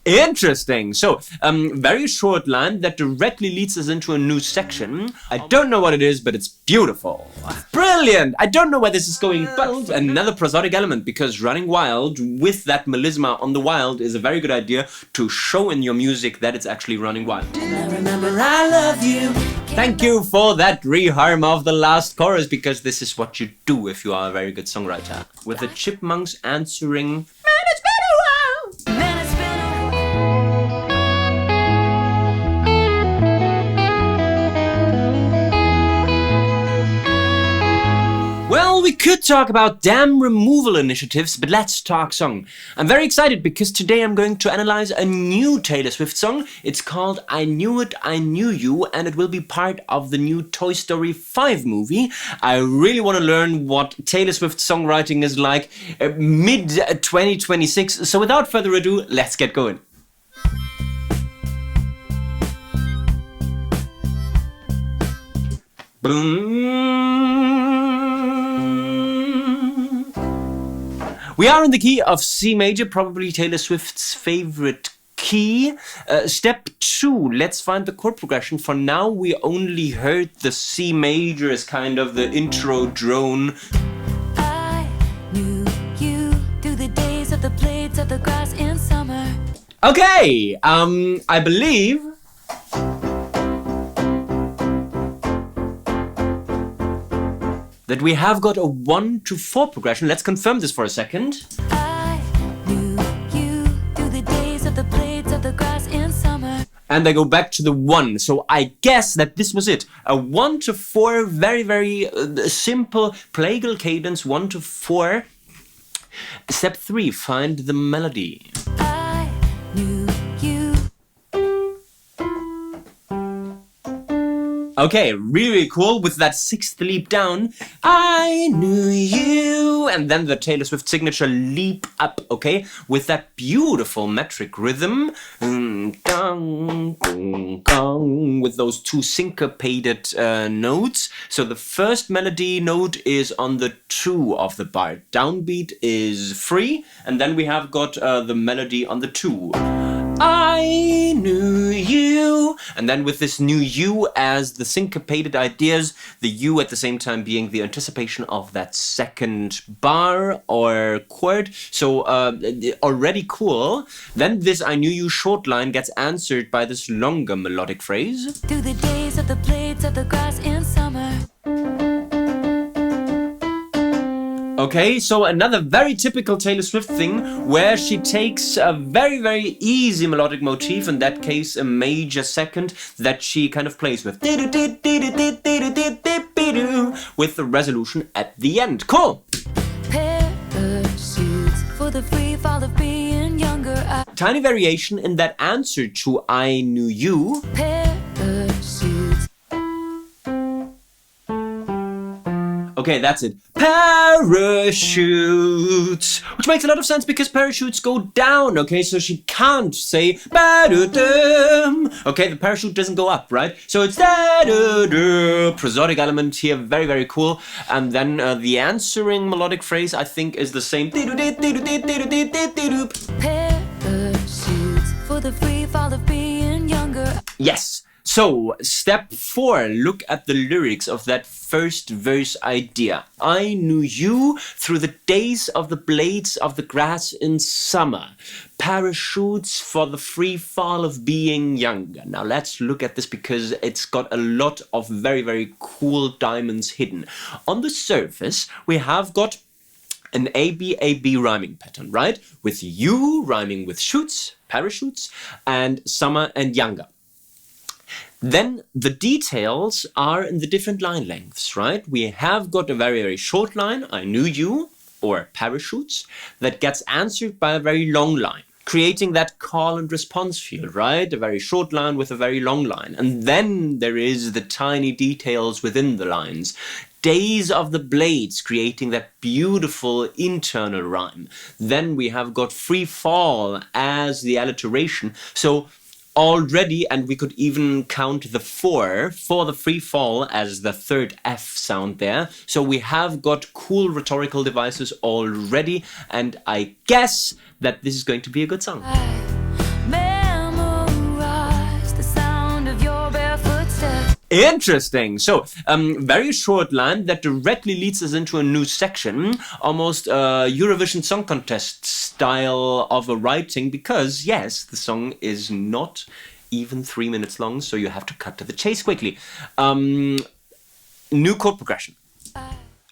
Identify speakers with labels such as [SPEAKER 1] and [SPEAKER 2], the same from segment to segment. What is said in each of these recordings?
[SPEAKER 1] Interesting. So, very short line that directly leads us into a new section. I don't know what it is, but it's beautiful. Brilliant! I don't know where this is going, but another prosodic element, because running wild with that melisma on the wild is a very good idea to show in your music that it's actually running wild.
[SPEAKER 2] Remember I love you.
[SPEAKER 1] Thank you for that reharm of the last chorus, because this is what you do if you are a very good songwriter. With the chipmunks answering, "Man, it's been a while."
[SPEAKER 2] Man, it's been a
[SPEAKER 1] Well, we could talk about dam removal initiatives, but let's talk song. I'm very excited because today I'm going to analyze a new Taylor Swift song. It's called I Knew It, I Knew You, and it will be part of the new Toy Story 5 movie. I really want to learn what Taylor Swift songwriting is like mid-2026. So without further ado, let's get going. We are in the key of C major, probably Taylor Swift's favorite key. Step 2, let's find the chord progression. For now, we only heard the C major as kind of the intro drone.
[SPEAKER 2] I knew you through the days of the blades of the grass in summer.
[SPEAKER 1] Okay, I believe that we have got a 1 to 4 progression. Let's confirm this for a second.
[SPEAKER 2] I knew you through the days of the blades of the grass in summer.
[SPEAKER 1] And they go back to the 1. So I guess that this was it. A 1 to 4, very, very simple plagal cadence, 1 to 4. Step 3, find the melody.
[SPEAKER 2] I knew you.
[SPEAKER 1] Okay, really cool with that 6th leap down. I knew you. And then the Taylor Swift signature leap up, okay? With that beautiful metric rhythm. With those 2 syncopated notes. So the first melody note is on the 2 of the bar. Downbeat is free. And then we have got the melody on the 2. I knew you. And then with this new you as the syncopated ideas, the you at the same time being the anticipation of that second bar or chord. So already cool. Then this I knew you short line gets answered by this longer melodic phrase.
[SPEAKER 2] Through the days of the blades of the grass in summer.
[SPEAKER 1] Okay, so another very typical Taylor Swift thing where she takes a very, very easy melodic motif, in that case a major second, that she kind of plays with. With the resolution at the end. Cool!
[SPEAKER 2] Parachutes for the free fall of being younger.
[SPEAKER 1] Tiny variation in that answer to I Knew You.
[SPEAKER 2] Parachutes.
[SPEAKER 1] Okay, that's it. Parachutes! Which makes a lot of sense because parachutes go down, okay? So she can't say ba-da-dum. Okay, the parachute doesn't go up, right? So it's da-da-da. Prosodic element here, very, very cool. And then the answering melodic phrase, I think, is the same.
[SPEAKER 2] Parachutes for the free fall of being younger.
[SPEAKER 1] Yes. So, step 4, look at the lyrics of that first verse idea. I knew you through the days of the blades of the grass in summer. Parachutes for the free fall of being younger. Now let's look at this because it's got a lot of very, very cool diamonds hidden. On the surface, we have got an A-B-A-B rhyming pattern, right? With you rhyming with shoots, parachutes, and summer and younger. Then the details are in the different line lengths, right? We have got a very, very short line, I knew you, or parachutes, that gets answered by a very long line, creating that call and response field, right? A very short line with a very long line. And then there is the tiny details within the lines. Days of the blades, creating that beautiful internal rhyme. Then we have got free fall as the alliteration. So already, and we could even count the 4 for the free fall as the third F sound there. So we have got cool rhetorical devices already, and I guess that this is going to be a good song.
[SPEAKER 2] I
[SPEAKER 1] Interesting. So, very short line that directly leads us into a new section, almost Eurovision Song Contest style of a writing, because yes, the song is not even 3 minutes long, so you have to cut to the chase quickly. New chord progression.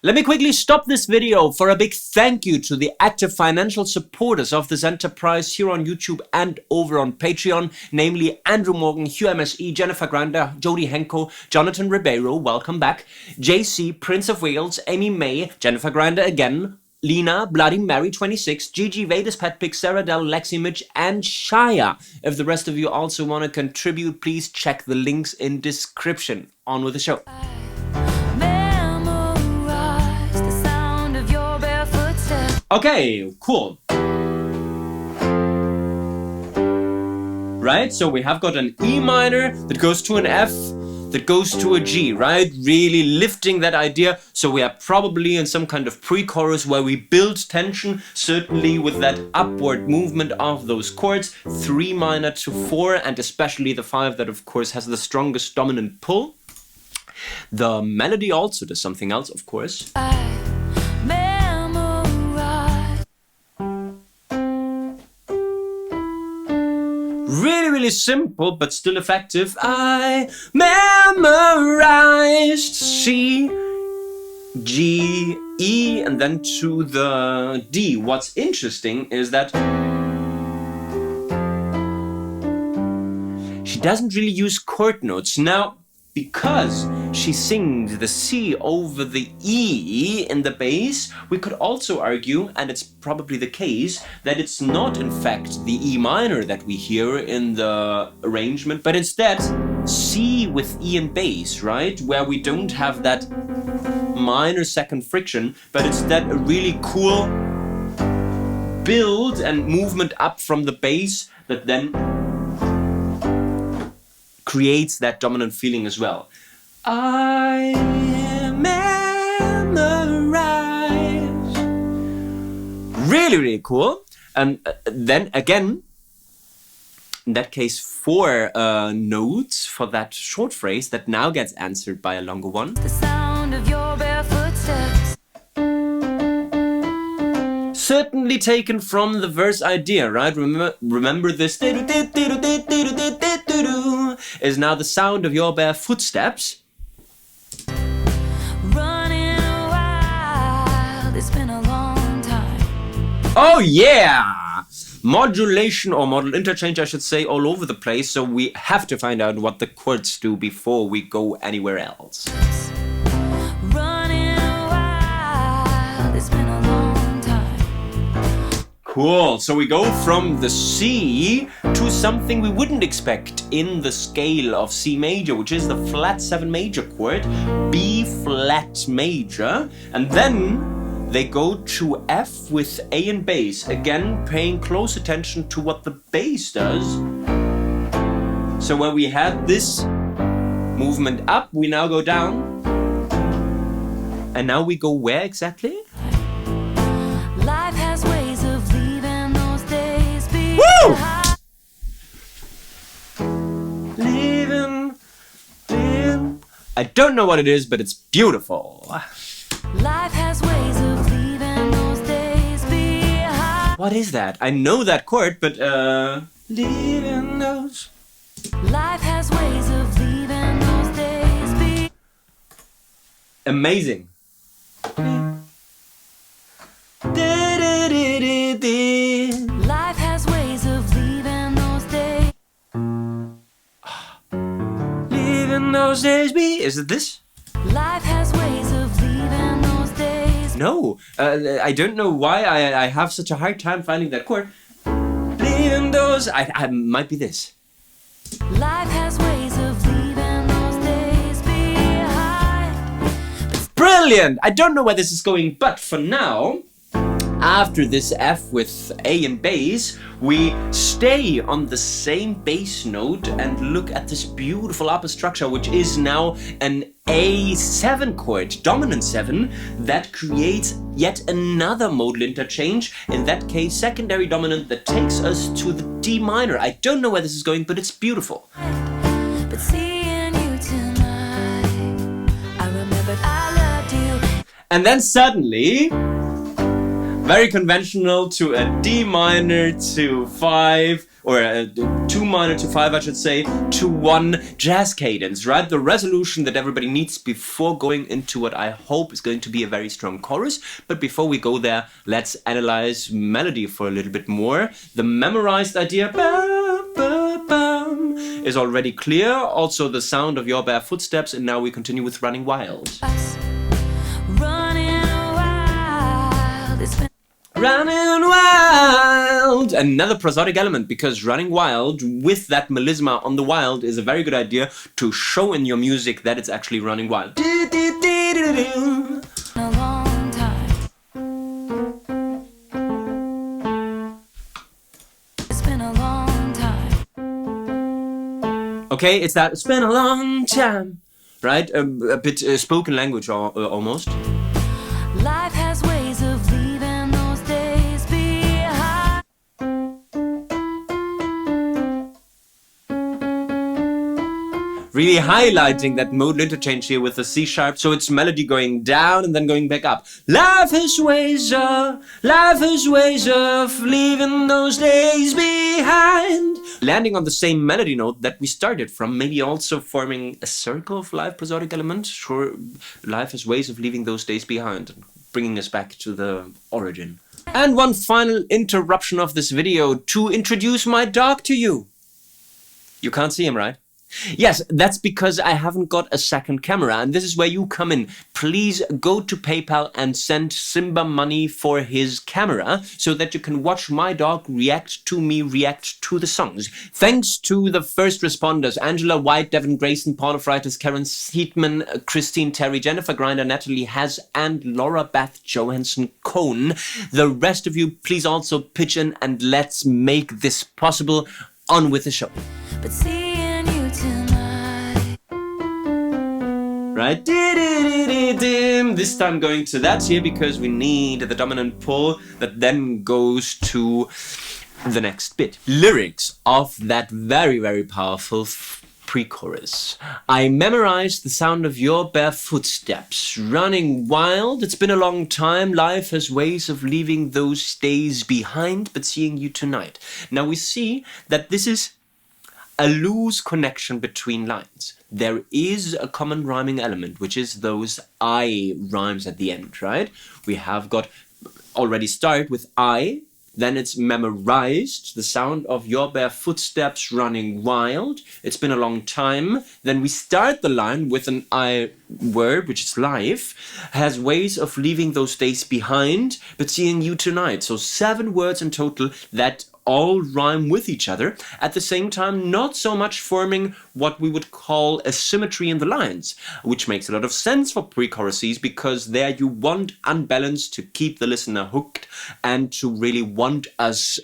[SPEAKER 1] Let me quickly stop this video for a big thank you to the active financial supporters of this enterprise here on YouTube and over on Patreon, namely Andrew Morgan, Hugh MSE, Jennifer Grander, Jody Henko, Jonathan Ribeiro, welcome back, JC, Prince of Wales, Amy May, Jennifer Grander again, Lena, Bloody Mary 26, Gigi, Vedas, Pat Pick, Sarah Dell, Lexi Mitch, and Shia. If the rest of you also want to contribute, please check the links in description. On with the show. Okay, cool. Right, so we have got an E minor that goes to an F, that goes to a G, right? Really lifting that idea. So we are probably in some kind of pre-chorus where we build tension, certainly with that upward movement of those chords, 3 minor to 4, and especially the 5 that of course has the strongest dominant pull. The melody also does something else, of course. Really simple, but still effective. I memorized C, G, E, and then to the D. What's interesting is that she doesn't really use chord notes. Now, because she sings the C over the E in the bass, we could also argue, and it's probably the case, that it's not in fact the E minor that we hear in the arrangement, but instead C with E and bass, right? Where we don't have that minor second friction, but instead a really cool build and movement up from the bass that then creates that dominant feeling as well. I memorize. Really cool. And then again, in that case, 4 notes for that short phrase that now gets answered by a longer one.
[SPEAKER 2] The sound of your barefoot steps.
[SPEAKER 1] Certainly taken from the verse idea, right? Remember this is now the sound of your bare footsteps.
[SPEAKER 2] Running wild, it's been a long time.
[SPEAKER 1] Oh yeah! Modulation or modal interchange, I should say, all over the place. So we have to find out what the chords do before we go anywhere else.
[SPEAKER 2] Running wild, it's been a long time.
[SPEAKER 1] Cool, so we go from the C to something we wouldn't expect in the scale of C major, which is the flat 7 major chord, B flat major, and then they go to F with A and bass, again paying close attention to what the bass does. So where we had this movement up, we now go down, and now we go where exactly?
[SPEAKER 2] Life has ways of leaving those days behind.
[SPEAKER 1] Woo! Leaving. I don't know what it is, but it's beautiful.
[SPEAKER 2] Life has ways of leaving those days behind.
[SPEAKER 1] What is that? I know that chord, but leaving those.
[SPEAKER 2] Life has ways of leaving those days behind.
[SPEAKER 1] Amazing.
[SPEAKER 2] Life has ways of leaving those days.
[SPEAKER 1] Leaving those days be. Is it this?
[SPEAKER 2] Life has ways of leaving those days.
[SPEAKER 1] No. I don't know why I have such a hard time finding that chord. Leaving those. I might be this.
[SPEAKER 2] Life has ways of leaving those days behind.
[SPEAKER 1] Brilliant! I don't know where this is going, but for now, after this F with A and bass, we stay on the same bass note and look at this beautiful upper structure, which is now an A7 chord, dominant 7, that creates yet another modal interchange, in that case secondary dominant, that takes us to the D minor. I don't know where this is going, but it's beautiful.
[SPEAKER 2] But seeing you tonight.
[SPEAKER 1] And then suddenly, very conventional, to a D minor to 5, or a 2 minor to 5, I should say, to 1 jazz cadence, right? The resolution that everybody needs before going into what I hope is going to be a very strong chorus. But before we go there, let's analyze melody for a little bit more. The memorized idea is already clear. Also the sound of your bare footsteps, and now we continue with Running Wild. Running wild! Another prosodic element, because running wild with that melisma on the wild is a very good idea to show in your music that it's actually running wild.
[SPEAKER 2] A long time. It's been a long time.
[SPEAKER 1] Okay, it's that, it's been a long time, right? A bit spoken language almost.
[SPEAKER 2] Life has ways of leaving those days behind.
[SPEAKER 1] Really highlighting that modal interchange here with the C sharp, so it's melody going down and then going back up. Life has ways of leaving those days behind. Landing on the same melody note that we started from, maybe also forming a circle of live prosodic elements. Sure, life has ways of leaving those days behind, bringing us back to the origin. And one final interruption of this video to introduce my dog to you. You can't see him, right? Yes, that's because I haven't got a second camera, and this is where you come in. Please go to PayPal and send Simba money for his camera so that you can watch my dog react to me react to the songs. Thanks to the first responders: Angela White, Devin Grayson, Paul of Writers, Karen Seidman, Christine Terry, Jennifer Grinder, Natalie Haz, and Laura Beth Johansson Cohn. The rest of you, please also pitch in and let's make this possible. On with the show.
[SPEAKER 2] But seeing you tonight.
[SPEAKER 1] Right? This time going to that here because we need the dominant pull that then goes to the next bit. Lyrics of that very, very powerful pre-chorus. I memorized the sound of your bare footsteps. Running wild, it's been a long time. Life has ways of leaving those days behind, but seeing you tonight. Now we see that this is a loose connection between lines. There is a common rhyming element, which is those I rhymes at the end, right? We have got already start with I, then it's memorized, the sound of your bare footsteps running wild. It's been a long time. Then we start the line with an I word, which is life, has ways of leaving those days behind, but seeing you tonight. So 7 words in total that all rhyme with each other, at the same time not so much forming what we would call a symmetry in the lines, which makes a lot of sense for pre-choruses, because there you want unbalance to keep the listener hooked and to really want us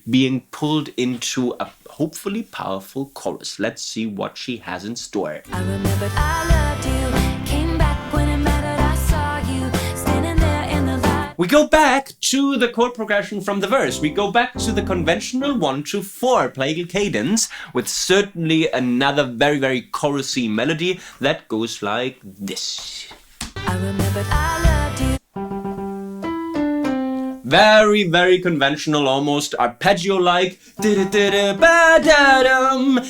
[SPEAKER 1] being pulled into a hopefully powerful chorus. Let's see what she has in store.
[SPEAKER 2] I remembered I loved you. Came back when it mattered. I saw you standing there in the light.
[SPEAKER 1] We go back to the chord progression from the verse. We go back to the conventional 1-4 plagal cadence with certainly another very, very chorusy melody that goes like this.
[SPEAKER 2] I remembered I loved you.
[SPEAKER 1] Very, very conventional, almost arpeggio-like.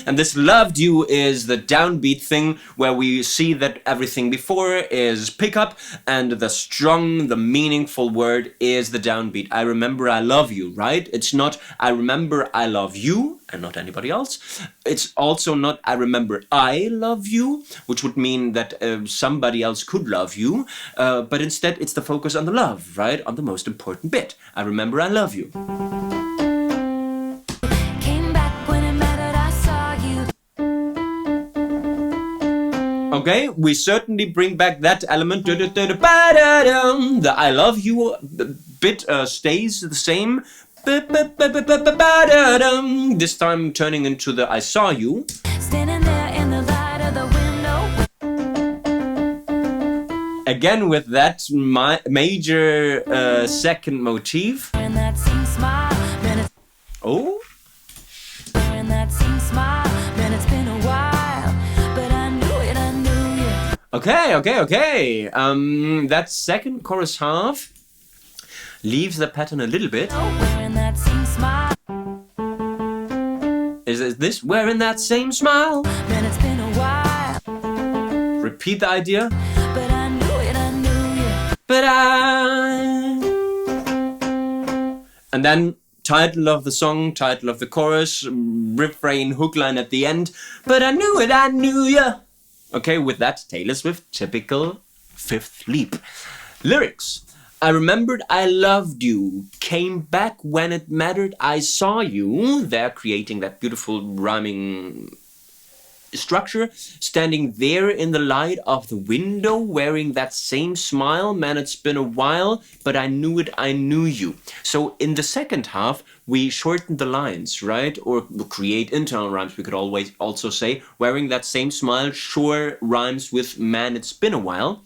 [SPEAKER 1] And this loved you is the downbeat thing, where we see that everything before is pickup, and the strong, the meaningful word is the downbeat. I remember I love you, right? It's not I remember I love you, and not anybody else. It's also not I remember I love you, which would mean that somebody else could love you, but instead it's the focus on the love, right? On the most important bit. I remember I love you.
[SPEAKER 2] Came back when it mattered. I saw you.
[SPEAKER 1] Okay, we certainly bring back that element. The I love you bit stays the same. This time turning into the I saw you.
[SPEAKER 2] Standing there in the light of the window.
[SPEAKER 1] Again with that major second motif.
[SPEAKER 2] And that same smile. Man, it's
[SPEAKER 1] Oh,
[SPEAKER 2] and that same smile. Man, it's been a while, but I knew it. I knew you.
[SPEAKER 1] Okay. That second chorus half leaves the pattern a little bit.
[SPEAKER 2] Wearing that same smile.
[SPEAKER 1] Is this wearing that same smile?
[SPEAKER 2] Man, it's been a while.
[SPEAKER 1] Repeat the idea.
[SPEAKER 2] But I knew it, I knew you.
[SPEAKER 1] But and then title of the song, title of the chorus, refrain, hook line at the end. But I knew it, I knew ya. Okay, with that, Taylor Swift, typical fifth leap. Lyrics. I remembered I loved you, came back when it mattered, I saw you. They're creating that beautiful rhyming structure, standing there in the light of the window, wearing that same smile. Man, it's been a while, but I knew it, I knew you. So in the second half, we shorten the lines, right? Or create internal rhymes, we could always also say. Wearing that same smile sure rhymes with man, it's been a while.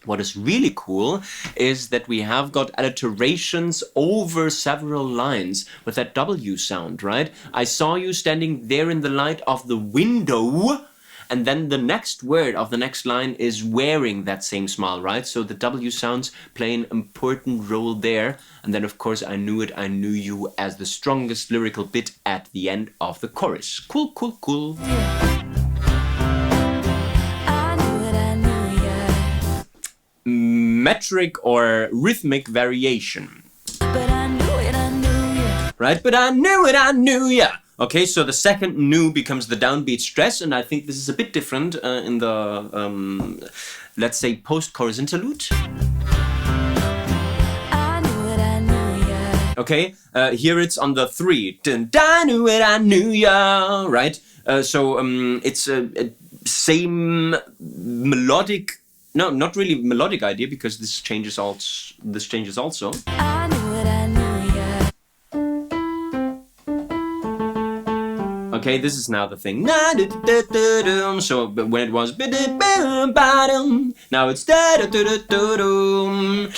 [SPEAKER 1] What is really cool is that we have got alliterations over several lines with that W sound, right? I saw you standing there in the light of the window, and then the next word of the next line is wearing that same smile, right? So the W sounds play an important role there. And then, of course, I knew it, I knew you as the strongest lyrical bit at the end of the chorus. Cool. Metric or rhythmic variation.
[SPEAKER 2] But I knew it, I knew you.
[SPEAKER 1] Right? But I knew it, I knew ya. Okay, so the second knew becomes the downbeat stress, and I think this is a bit different in the, let's say, post-chorus interlude.
[SPEAKER 2] I knew it, I knew ya.
[SPEAKER 1] Okay, here it's on the 3. I knew it, I knew ya. Right? So it's a same melodic. No, not really melodic idea, because this changes also.
[SPEAKER 2] I knew it, I knew ya.
[SPEAKER 1] Okay, this is now the thing. So when it was now it's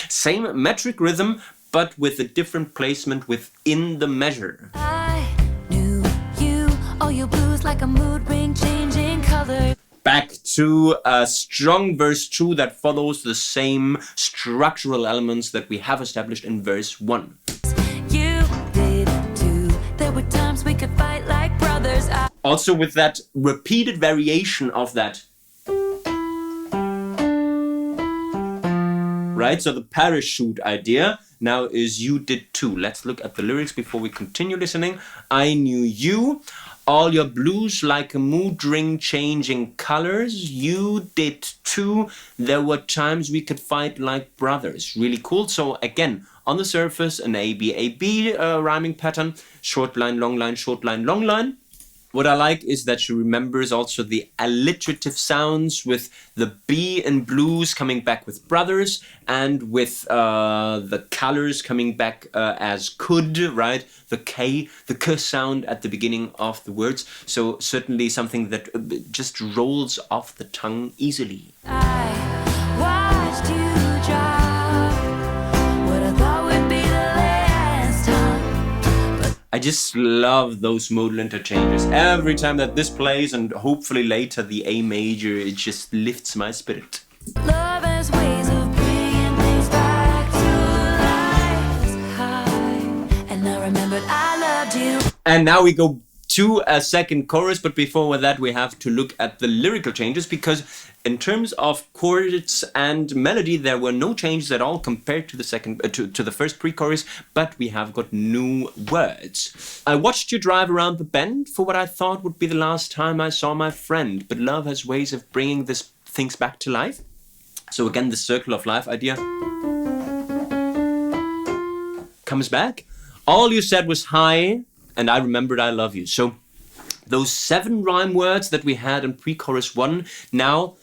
[SPEAKER 1] same metric rhythm, but with a different placement within the measure.
[SPEAKER 2] I knew you. All your blues like a mood ring changing color.
[SPEAKER 1] Back to a strong verse 2 that follows the same structural elements that we have established in verse 1.
[SPEAKER 2] You did too. There were times we could fight like brothers.
[SPEAKER 1] Also with that repeated variation of that. Right, so the parachute idea now is you did too. Let's look at the lyrics before we continue listening. I knew you. All your blues like a mood ring changing colors. You did too. There were times we could fight like brothers. Really cool. So again, on the surface, an A-B rhyming pattern. Short line, long line, short line, long line. What I like is that she remembers also the alliterative sounds with the B in blues coming back with brothers, and with the colors coming back as could, right? The K sound at the beginning of the words. So certainly something that just rolls off the tongue easily.
[SPEAKER 2] I watched you drop what I thought would be the last time.
[SPEAKER 1] I just love those modal interchanges. Every time that this plays, and hopefully later the A major, it just lifts my spirit.
[SPEAKER 2] Love has ways of bringing things back to life. High, and I remembered I loved you.
[SPEAKER 1] And now we go to a second chorus, but before that we have to look at the lyrical changes, because in terms of chords and melody there were no changes at all compared to the second to the first pre-chorus, but we have got new words. I watched you drive around the bend for what I thought would be the last time I saw my friend, but love has ways of bringing this things back to life. So again, the circle of life idea comes back. All you said was hi, and I remembered I love you. So those 7 rhyme words that we had in pre-chorus 1 now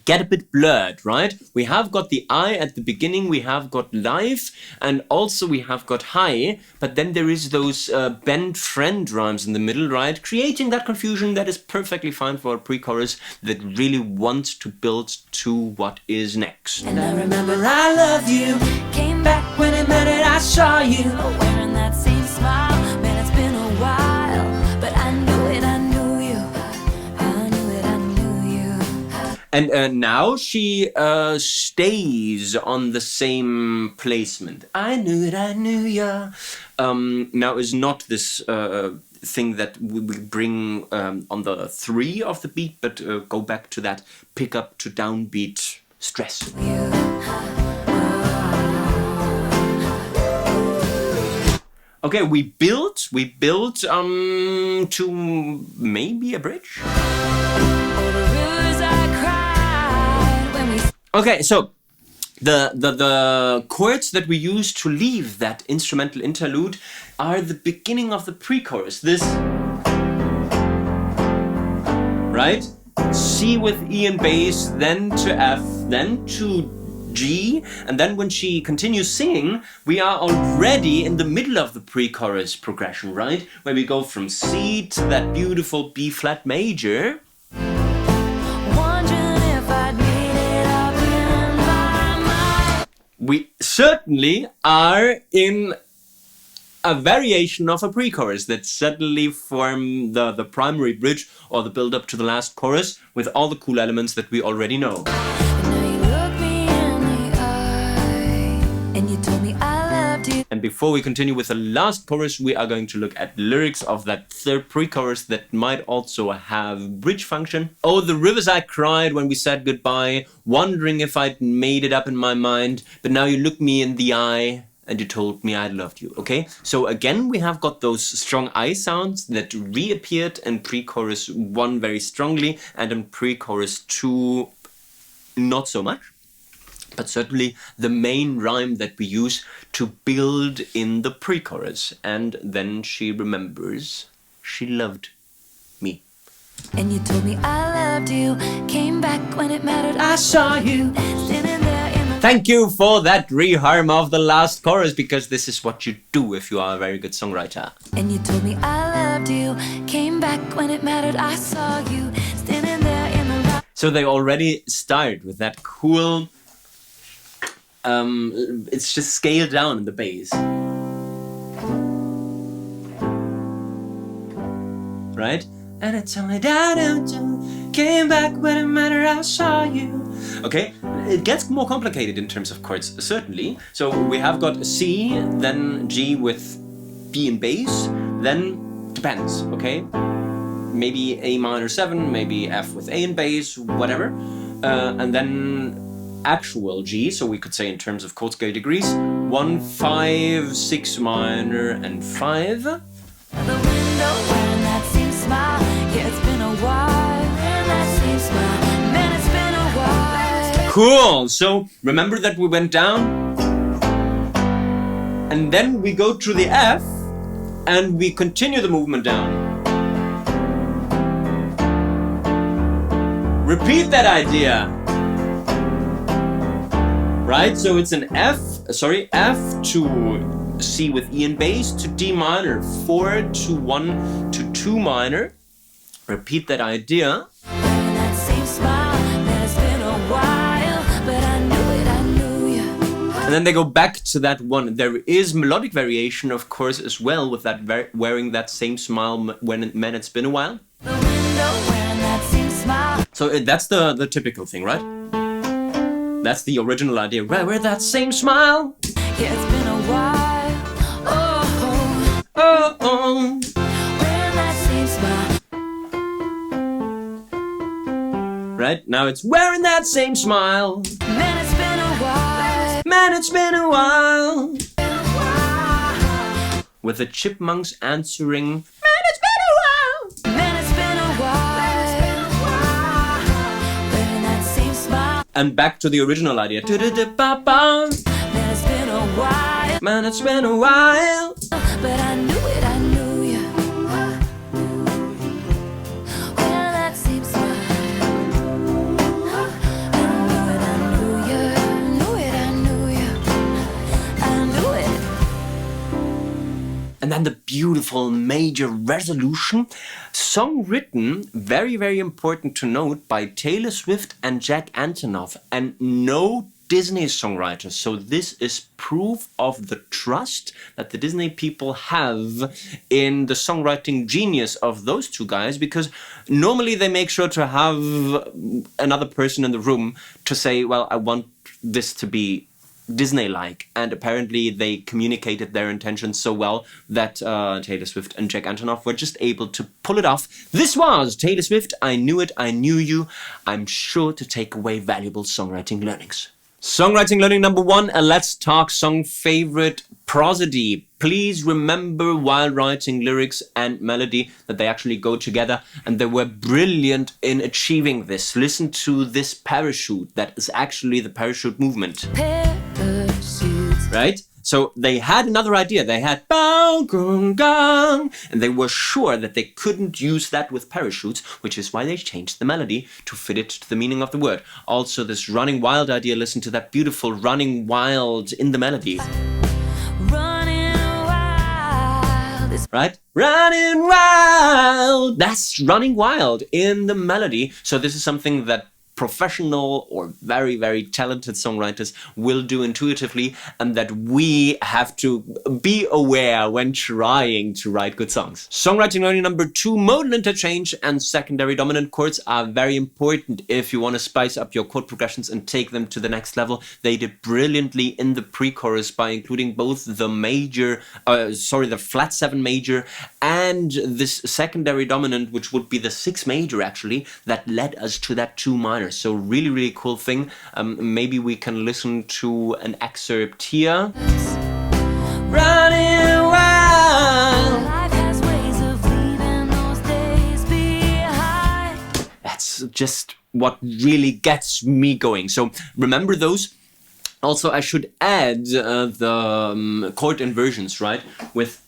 [SPEAKER 1] get a bit blurred, right? We have got the I at the beginning, we have got life, and also we have got hi, but then there is those bend friend rhymes in the middle, right? Creating that confusion that is perfectly fine for a pre-chorus that really wants to build to what is next.
[SPEAKER 2] And I remember I love you. Came back when it mattered, I saw you. Wearing that same smile. Man, it's been a while, but I knew it, I knew you. I knew it, I knew you. I
[SPEAKER 1] And now she stays on the same placement. I knew ya. Now is not this thing that we will bring on the 3 of the beat, but go back to that pick up to downbeat stress. Okay, we built to maybe a bridge. Okay, so the chords that we use to leave that instrumental interlude are the beginning of the pre-chorus. This, right? C with E and bass, then to F, then to G, and then when she continues singing, we are already in the middle of the pre-chorus progression, right? Where we go from C to that beautiful B flat major. We certainly are in a variation of a pre-chorus that suddenly form the primary bridge or the build-up to the last chorus with all the cool elements that we already know. And before we continue with the last chorus, we are going to look at lyrics of that third pre-chorus that might also have bridge function. Oh, the rivers I cried when we said goodbye, wondering if I'd made it up in my mind, but now you look me in the eye and you told me I loved you, okay? So again, we have got those strong I sounds that reappeared in pre-chorus 1 very strongly and in pre-chorus 2 not so much. But certainly the main rhyme that we use to build in the pre-chorus. And then she remembers she loved me.
[SPEAKER 2] And you told me I loved you, came back when it mattered, I saw you standing there in the...
[SPEAKER 1] Thank you for that reharm of the last chorus, because this is what you do if you are a very good songwriter.
[SPEAKER 2] And you told me I loved you, came back when it mattered, I saw you standing there in the...
[SPEAKER 1] So they already start with that cool... it's just scaled down in the bass. Right? And it's only came back when it mattered, I saw you. Okay, it gets more complicated in terms of chords, certainly. So we have got C, then G with B and bass, then depends, okay? Maybe A minor 7, maybe F with A and bass, whatever. And then actual G, so we could say in terms of chord scale degrees, 1, 5, 6 minor, and 5.
[SPEAKER 2] The window when that same smile, yeah, it's been a while, and that same smile, man, it's been a while.
[SPEAKER 1] Cool, so remember that we went down, and then we go to the F, and we continue the movement down. Repeat that idea. Right, so it's an F to C with E and bass to D minor, 4 to 1 to 2 minor. Repeat that idea.
[SPEAKER 2] That same smile, man, it's been a while, but I knew you.
[SPEAKER 1] And then they go back to that one. There is melodic variation, of course, as well, with that wearing that same smile when it's been a while.
[SPEAKER 2] The window wearing that same smile.
[SPEAKER 1] So that's the typical thing, right? That's the original idea. Wear that same smile.
[SPEAKER 2] Yeah, it's been a while. Oh,
[SPEAKER 1] oh, oh.
[SPEAKER 2] Wearing that same smile.
[SPEAKER 1] Right, now it's wearing that same smile.
[SPEAKER 2] Man, it's been a while.
[SPEAKER 1] Man, it's been a while. With the chipmunks answering, man, it's been a while.
[SPEAKER 2] Man, it's been a while. Wearing that same smile.
[SPEAKER 1] And back to the original idea.
[SPEAKER 2] Man, it's been a while.
[SPEAKER 1] Man, it's been a while.
[SPEAKER 2] But I knew you. Wearing that same smile.
[SPEAKER 1] And then the beautiful major resolution, song written, very, very important to note, by Taylor Swift and Jack Antonoff. And no Disney songwriters. So this is proof of the trust that the Disney people have in the songwriting genius of those two guys, because normally they make sure to have another person in the room to say, well, I want this to be Disney-like, and apparently they communicated their intentions so well that Taylor Swift and Jack Antonoff were just able to pull it off. This was Taylor Swift, I Knew It, I Knew You. I'm sure to take away valuable songwriting learnings. Songwriting learning number 1, a Let's Talk song favorite, prosody. Please remember while writing lyrics and melody that they actually go together, and they were brilliant in achieving this. Listen to this parachute, that is actually the parachute movement.
[SPEAKER 2] Parachutes.
[SPEAKER 1] Right? So they had another idea. They had bang, gong, gong, and they were sure that they couldn't use that with parachutes, which is why they changed the melody to fit it to the meaning of the word. Also, this running wild idea, listen to that beautiful running wild in the melody.
[SPEAKER 2] Running wild.
[SPEAKER 1] Right? Running wild! That's running wild in the melody. So this is something that professional or very, very talented songwriters will do intuitively, and that we have to be aware when trying to write good songs. Songwriting learning number 2, modal interchange and secondary dominant chords are very important if you want to spice up your chord progressions and take them to the next level. They did brilliantly in the pre-chorus by including both the the flat 7 major and this secondary dominant, which would be the 6 major actually, that led us to that 2 minor. So really, really cool thing. Maybe we can listen to an excerpt here. Running wild.
[SPEAKER 2] Life has ways of leaving those days behind.
[SPEAKER 1] That's just what really gets me going. So remember those. Also, I should add the chord inversions, right? With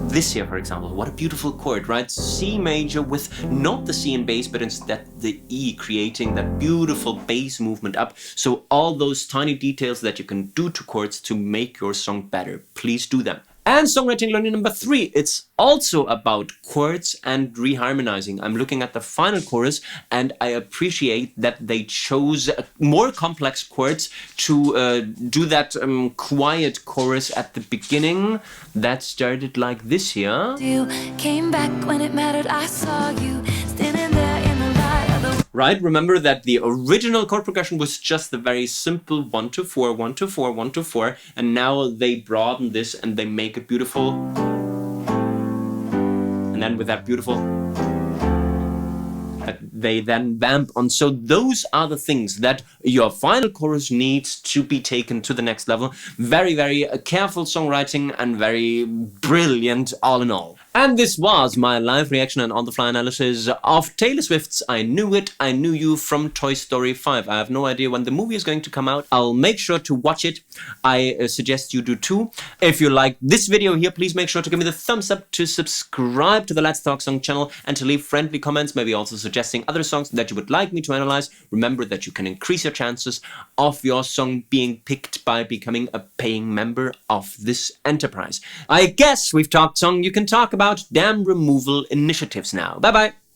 [SPEAKER 1] this here, for example, what a beautiful chord, right? C major with not the C in bass, but instead the E, creating that beautiful bass movement up. So all those tiny details that you can do to chords to make your song better, please do them. And songwriting learning number 3, it's also about chords and reharmonizing. I'm looking at the final chorus, and I appreciate that they chose more complex chords to do that quiet chorus at the beginning that started like this here.
[SPEAKER 2] You came back when it mattered. I saw you standing there in the light of the
[SPEAKER 1] Right? Remember that the original chord progression was just the very simple 1 to 4, 1 to 4, 1 to 4, and now they broaden this and they make it beautiful. And then with that beautiful, that they then vamp on. So those are the things that your final chorus needs to be taken to the next level. Very, very careful songwriting and very brilliant all in all. And this was my live reaction and on-the-fly analysis of Taylor Swift's I Knew It, I Knew You from Toy Story 5. I have no idea when the movie is going to come out. I'll make sure to watch it. I suggest you do too. If you like this video here, please make sure to give me the thumbs up, to subscribe to the Let's Talk Song channel, and to leave friendly comments, maybe also suggesting other songs that you would like me to analyze. Remember that you can increase your chances of your song being picked by becoming a paying member of this enterprise. I guess we've talked song. You can talk about damn removal initiatives now. Bye bye.